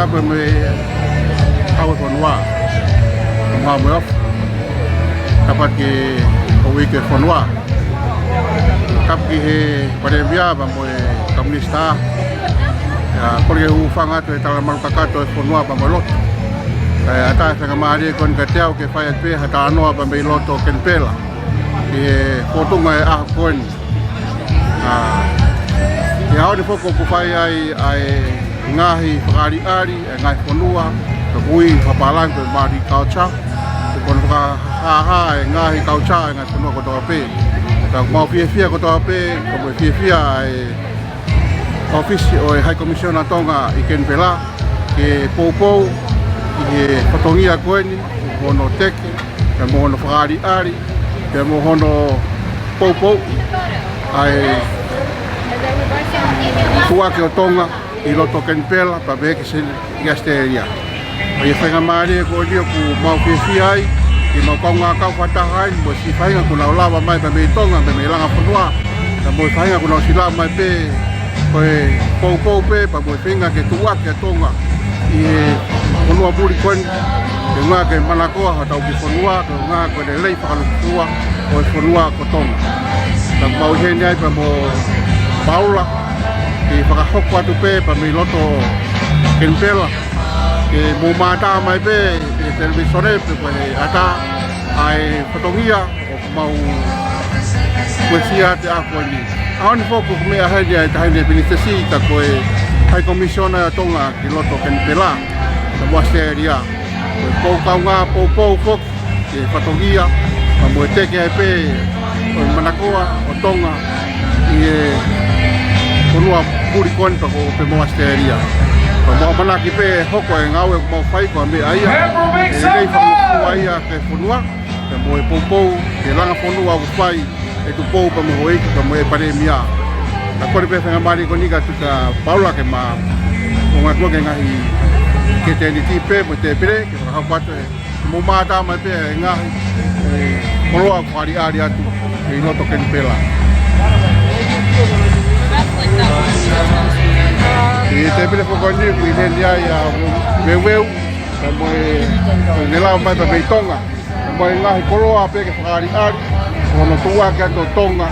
kapa me au fonua ma mo kapa ke o wike fonua kapa ke pare via ba mo komunista ya kore u fanga to tala mal kakato fonua ba mo lot ata sa mari kon kateo ke fai pe hata no ba me loto kenpela ke fotunga a kon ya ora foko ku fai ai ngahi whakari ngai whanua ka hui whapalang ko mari kaucha kon whakahaha ngahi kaucha ngai whanua ko toa pe ka mau fia ko toa pe ka mo fia office o High Commission na Tonga i Canberra ke poupou i whatongia koeni mono teke ka mono whakari ka mono poupou ai tuake o Tonga i loto Canberra pa veke se gasteria. Ai whainga maare ko lia ku mau fia ai i mau kaunga kau whatahai mo si whainga ku nau lawa mai pa me Tonga pa me langa whanua ka mo whainga ku nau si lawa mai pe koe pou pe pa mo whainga ke tuake a Tonga i whanua buri koen ke ngā ke manakoa hatau ki whanua ke ngā koe le lei whakalukutua o whanua ko Tonga. Ka mau hene ai pa mo Paula ke whakahoko atu pe pa me loto Canberra ke mō mātā mai pe ke televisore pe koe ata ai whatongia o mau kuesia te ako ni. Aoni fōku ku mea haere ai tahine pinitesi ta koe High Commission a Tonga ki loto Canberra ta muasteria koe pōkaunga pōpou fok ke whatongia ma mo teke ai pe o manakoa o Tonga i konua puri kon pa ko pe monasteria. Pa mo manaki pe hoko e ngau e mo fai ko me aia. E nei fa ko aia ke fonua, pe mo e poupou, ke langa fonua ko fai e tu pou pa mo hoiki pa mo e pare mia. Ta kore pe fenga mari ko nika tuka Paula ke ma o ngatua ke ngahi ke te ni pe mo te pere ke ka kwatu mo mata mai pe ngahi koloa ko ari atu e no to Canberra. E te pere whakoni ku i heni ai a weweu ka moe nela mai pa mei Tonga ka moe ngahi koroa pe ke whakari ono tua ke ato Tonga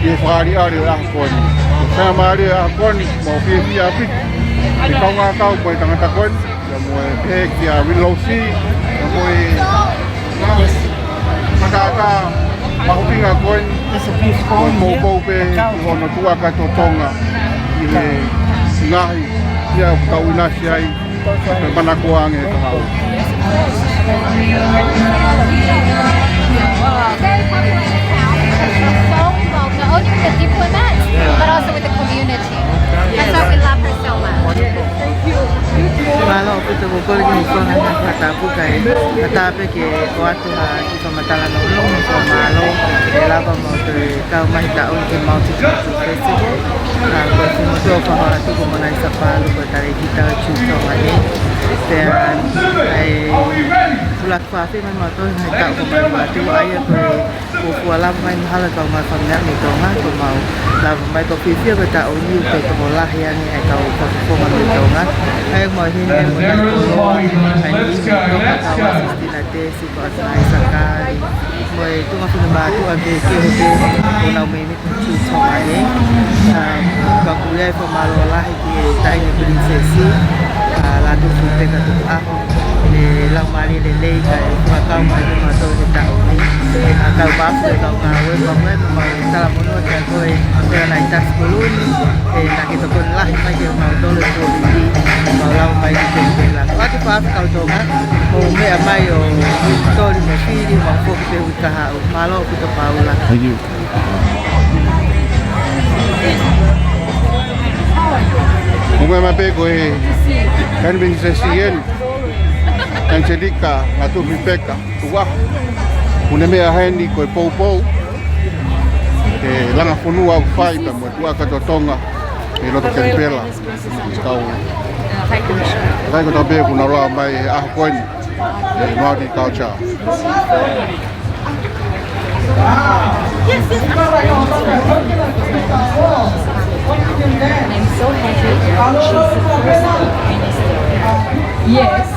i e whakari o ahakoni whanga maari o ahakoni mau fia api ki kaunga kau moe tangata koni ka moe pe ki a Willow-si ka moe matata mahupinga koni mau pe ono tua ke ato Tonga i he ngahi ia kau inasi ai pe manakoa ange ka hau. Not only with the diplomats, but also with the community. That's why we love her so much. Malo puto bukol ni ko na nakatapu kay atape ke kuatu ha kita matala no long ko malo ela pa mo to ka mai taon ke Multicultural Festival ko mo to pa ha to ko manai sa palo ko tare kita chuto ai dan ai pulat fa fi man mo to hai ta ko ma to ai ko ko la mai hala ka ma fa na ni to ma ko mau la mai ko fi ko ta o ni ko la ya ni ai ka ko ma ni to ma ai mo hi ni mo na ko ai ni ko ka ta wa sistina te si ko ai sa ka mo tu ma fi ba tu a ke ko na me ni chu so ai ka ku ya fo ma lo la ki ta ni princesi Lātūfuipeka Tuku'aho le lau mari le lei kai kau mai ma to te tau ni kau bafu kau ngawe kau mai ma tala mono te koe te na itas koloni na ke to kon lahi mai ke ma to le to ni ma lau mai te te la ati pa kau to nga o me mai o to ni me fili ma fo ke ka ha o malo ku to Paula. Thank you. Mungkin apa koe Queanbeyan Angelika Lātūfuipeka Tuku'aho una mea heni koe pou e langa whanua au whai pa mo tua kato Tonga e loto Canberra kau kai ko tabe kuna roa mai a koen e Multicultural. I'm so happy she's the first minister. Yes.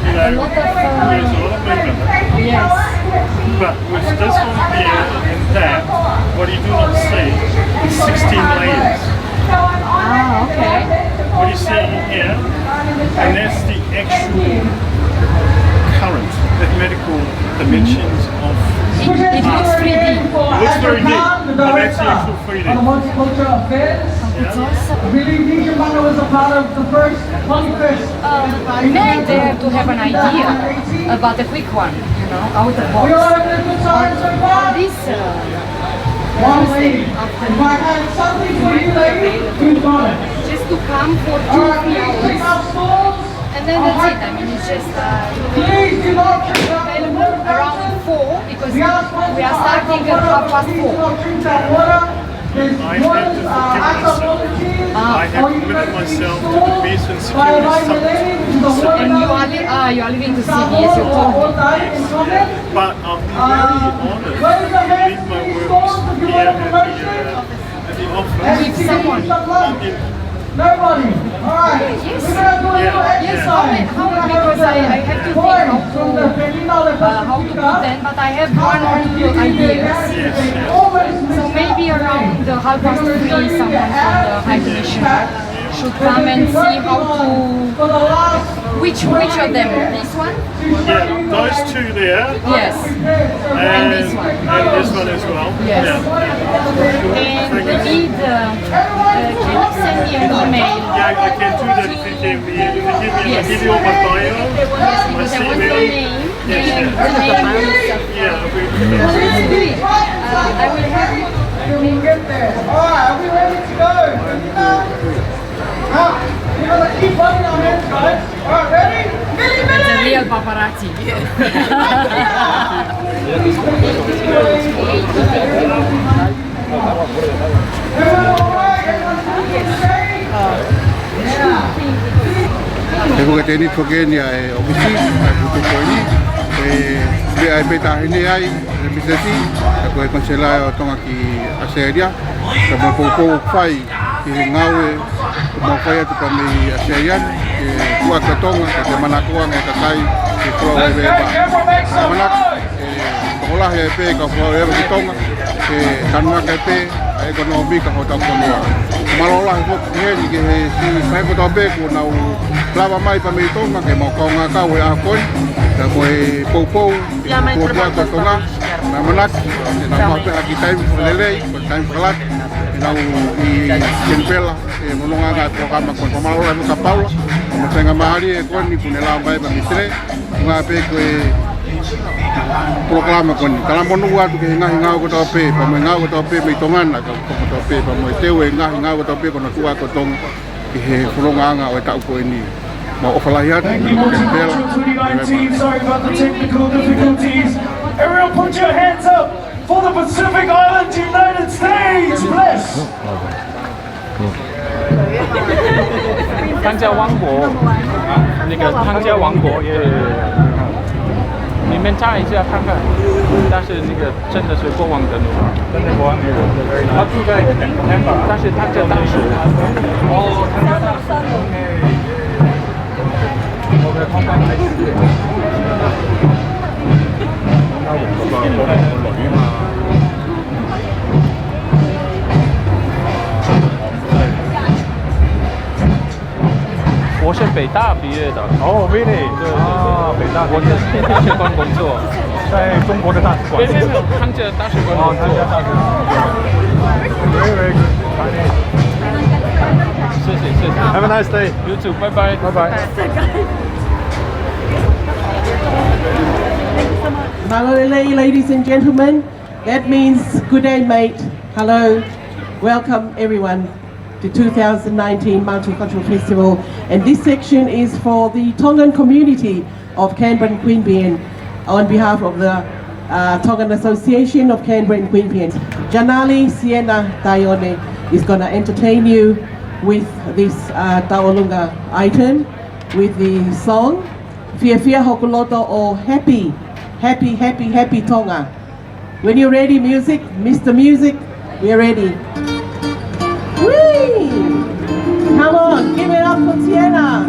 You know, A lot of there's a lot of movement. yes. But with this one here and that, what you do not see is 16 layers. Ah, okay. What you see in here, and that's the actual current, mathematical dimensions of It looks 3D. it looks very deep, but that's the actual 3D. Multicultural affairs. It's awesome. Was a part of the first 21st. Maybe they have to have an idea about the quick one, you know, out the box. We all having a good time so far? This One lady. If I had something for you lady, who's got it? just to come for 2 Alright, please pick 3 up hours. stalls. And then that's it. I mean, it's just Please do not drink that available around 4 because We are supposed we to are starting at 4:30. Please do not drink that water. There's I have waters, to forgive acts of myself. volunteers. I have or you committed can myself to store the base and by security my lady to the subject. And you are living to see me as you told me. But I'm very honoured to leave my works here at the office. With someone. Nobody. Alright. Yes. We're gonna do a little Yes, exercise. because I have to think how to put them, but I have 1 or 2 ideas. So maybe around the 3:30 someone from the High Commissioner should come and see how to, which of them, this one? Yeah, those two there. Yes. And this one. And this one as well. Yes. Yeah. And we need, can you send me an email? Yeah, I can do that if you give me, Yes. give you all my bio. Yes, because I want your name Yes, and yes. the name is Yeah, we let's do it. I will have You will get there. Alright, are we ready to go? Now, we're gonna keep running our hands, guys. Alright, ready? it's a real paparazzi. Everyone alright? Everyone okay? E ko te ni tokenia e ofisi ai ko ko ni e ai beta ni ai e bisesi ko e konsela o tonga ki aseria ko mo ko fai ki ngawe ko mo fai atu pa mi aseria e ku ka tonga ke manako nga ka kai ki ko e be ba manako e ola he pe ka ko e ki tonga e kanwa ka pe ekonomi ka hota ko no malola ko he ni ke si sai ko to be ko na lava mai pa me tonga ke mo ko nga ka we a ko da ko e popo ko ko tonga na manak na mo pe aki tai lele ko tai falat na i Canberra e mo nga nga programa ko malola no ka Paula mo tenga mahali e ko ni kunela mai pa mitre nga pe ko programa ko ni kala monu wa ke nga ko to pe pa mo nga ko to pe me tonga na ko to pe pa mo te we nga ko to pe ko na tua ko tong he fulonga o ta ko ni ma o fala ya Thank you, Multicultural 2019. Sorry about the technical difficulties. Everyone put your hands up for the Pacific Island United States. Bless. 汤加王国，那个汤加王国也，你们查一下看看，但是那个真的是国王的，真的国王的，他住在 Canberra， 但是他这当时，哦，我的通关还是，那我女嘛。我是北大毕业的。哦 ，really？ 对啊，北大，我在大使馆工作，在中国的大使馆。没有，汤加大使馆工作。Very good Chinese。谢谢。Have a nice day。You too， 拜拜。拜拜。Malolele, ladies and gentlemen. That means good day, mate. Hello. Welcome, everyone, to 2019 Multicultural Festival. And this section is for the Tongan community of Canberra and Queanbeyan on behalf of the Tongan Association of Canberra and Queanbeyan. Janali Siena Taione is going to entertain you with this Taolunga item, with the song Fia Fia Hokuloto or Happy, Happy, Happy, Happy Tonga. When you're ready, music, Mr. Music, we're ready. Whee! Come on, give it up for Tiana.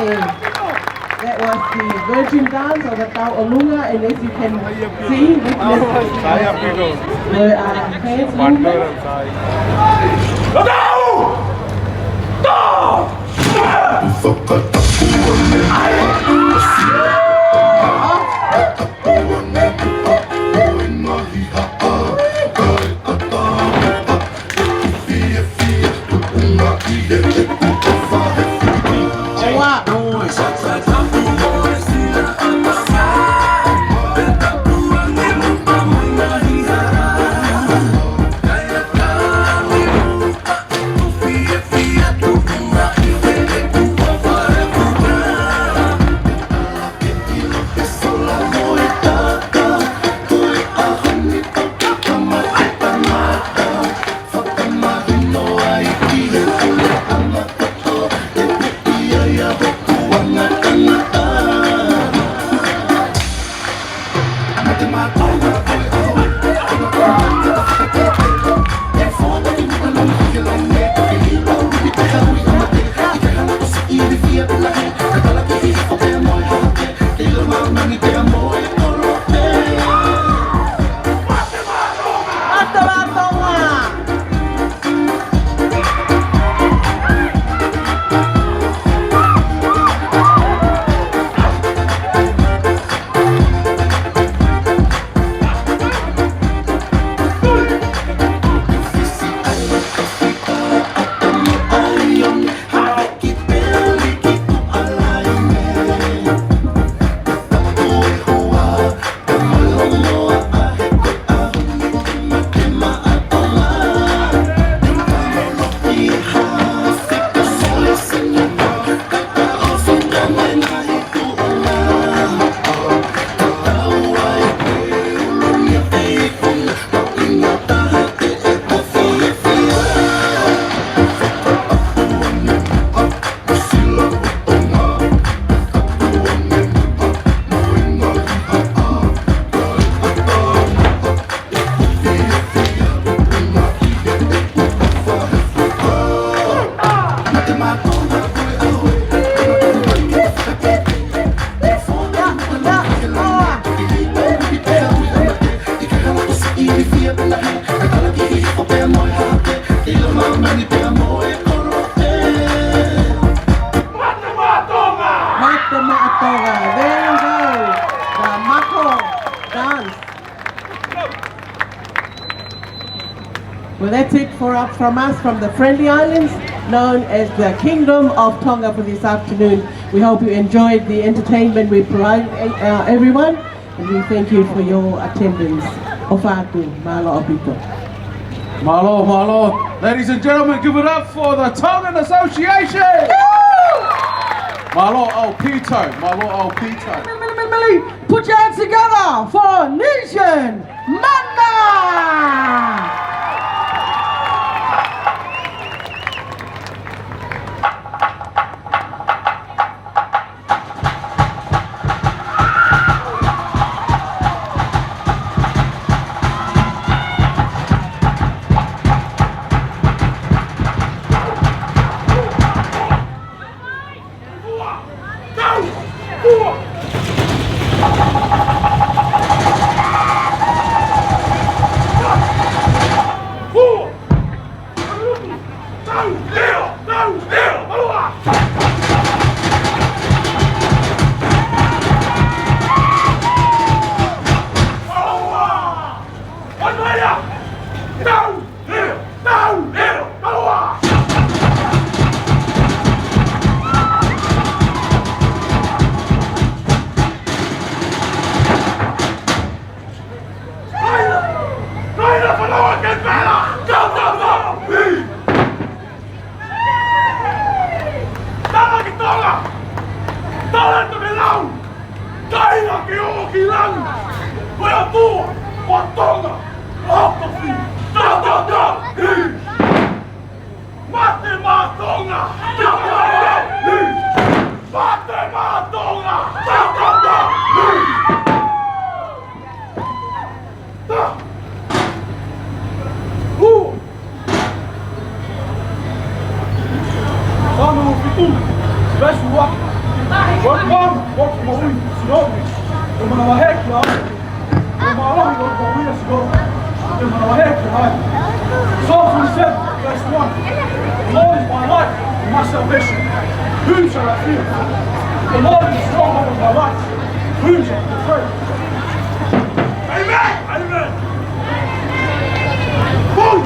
Okay. That was the virgin dance or the Taolunga, and as you can see, witness the hands movement. Well, that's it from us from the Friendly Islands, known as the Kingdom of Tonga for this afternoon. We hope you enjoyed the entertainment we provided everyone, and we thank you for your attendance. Ofatu, malo opito. Malo, malo. Ladies and gentlemen, give it up for the Tongan Association! Malo Opito, Malo Opito. Put your hands together for Nation Mana! The Lord is my life and my salvation. Whom shall I fear? The Lord is the stronghold of my life. Whom shall I be afraid? Amen! Amen! Boom!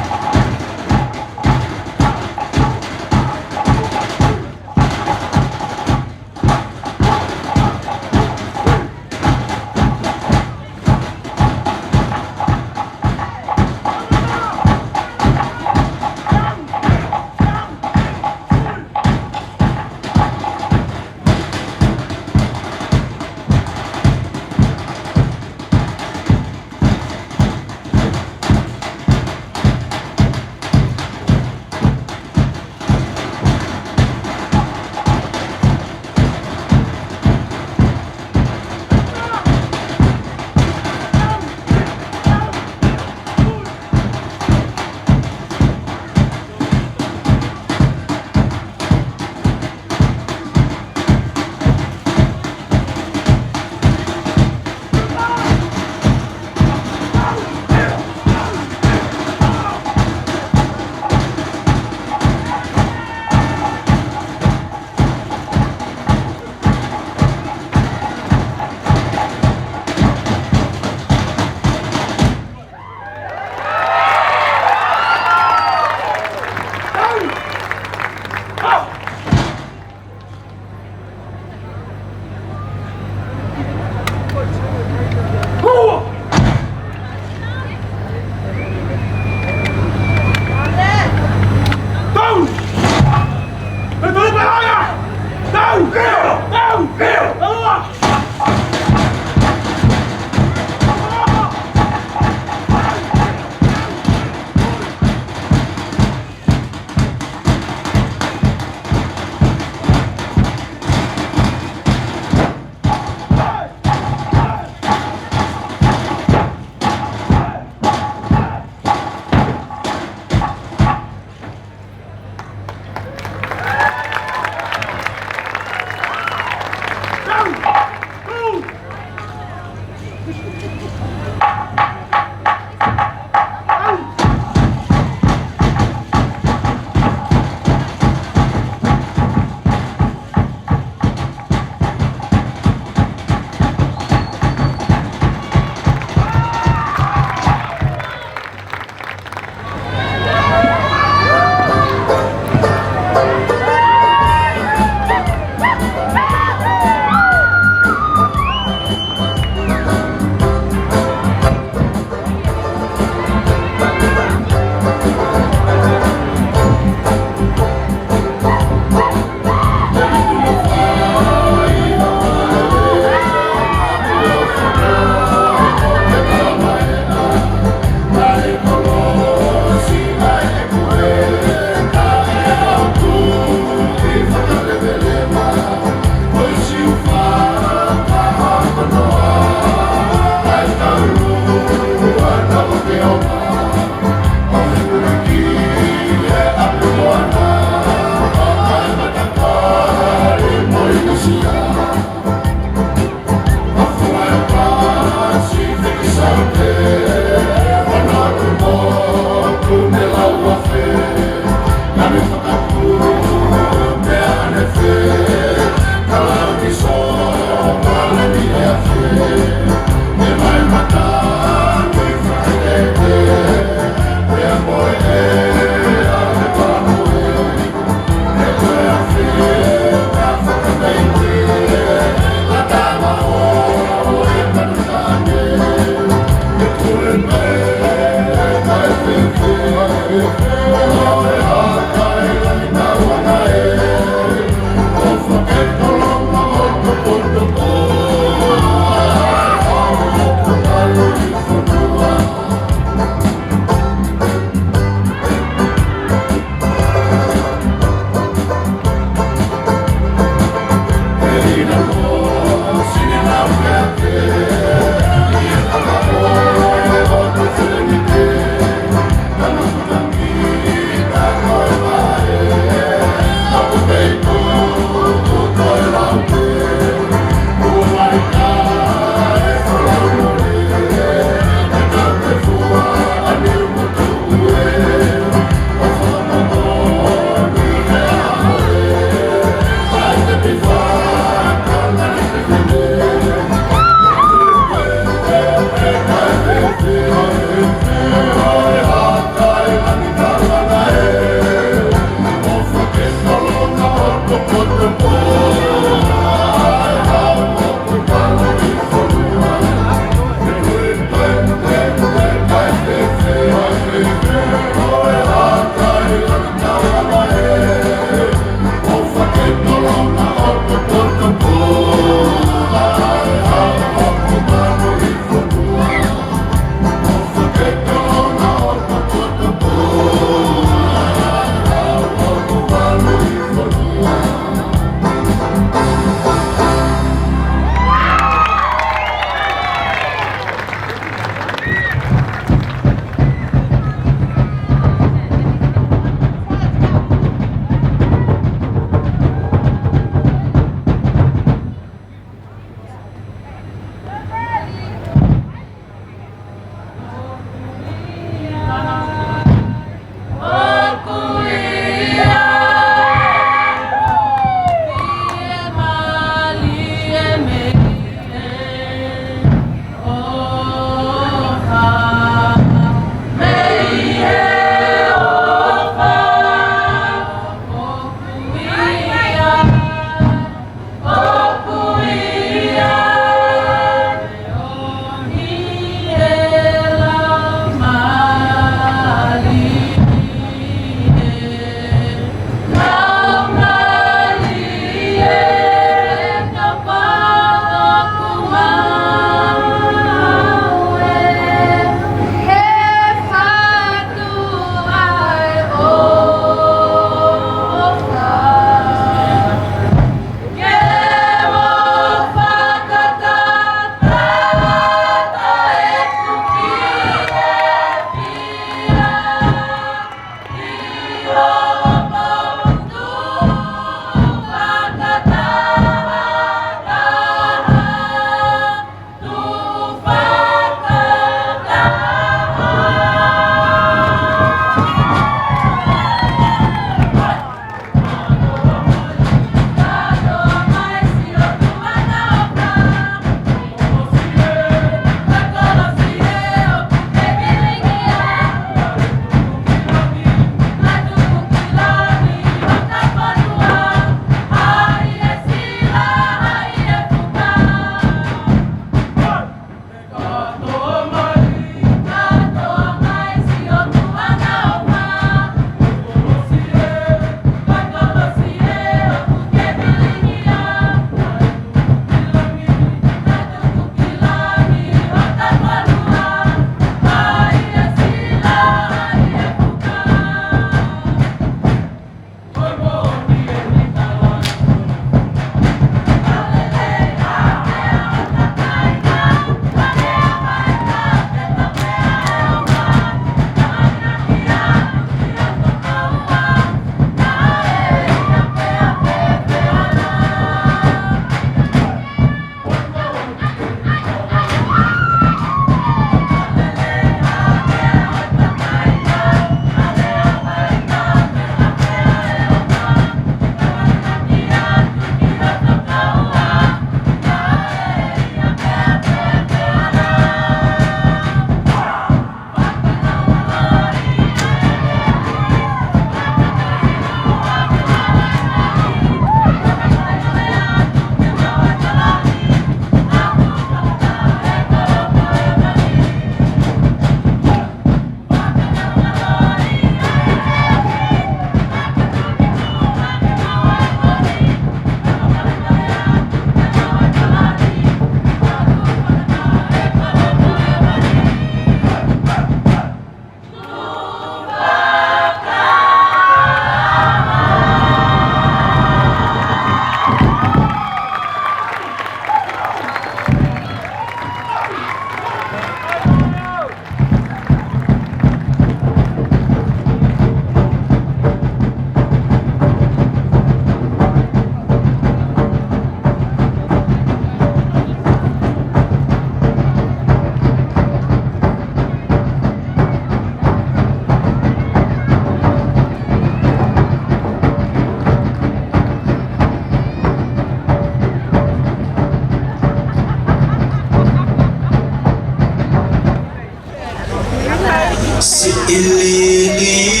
Si ilili